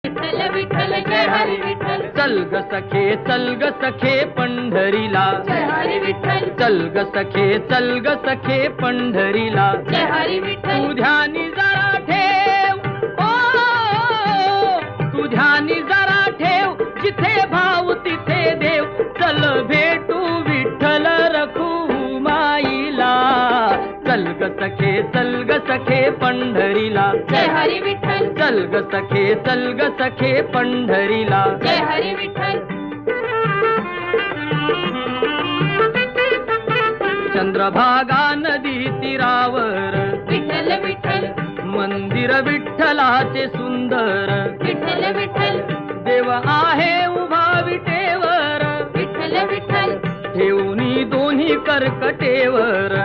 विठ्ठल विठ्ठल जय हरी विठ्ठल चल ग सखे पंढरीला जय हरी विठ्ठल चल ग सखे पंढरीला जय हरी विठ्ठल तू ध्यानी जरा ठेव तू ध्यानी जरा ठेव जिथे भाव तिथे देव चल भेटू विठ्ठल रखुमाईला चल ग सखे पंढरीला जय हरी विठ्ठल चल ग सखे पंढरीला जय हरी विठ्ठल चंद्रभागा नदी तीरावर विठ्ठल विठ्ठल मंदिर विठ्ठलाचे सुंदर विठ्ठल विठ्ठल देव आहे उभा विटेवर विठ्ठल विठ्ठल ठेवणी दोन्ही कर्कटेवर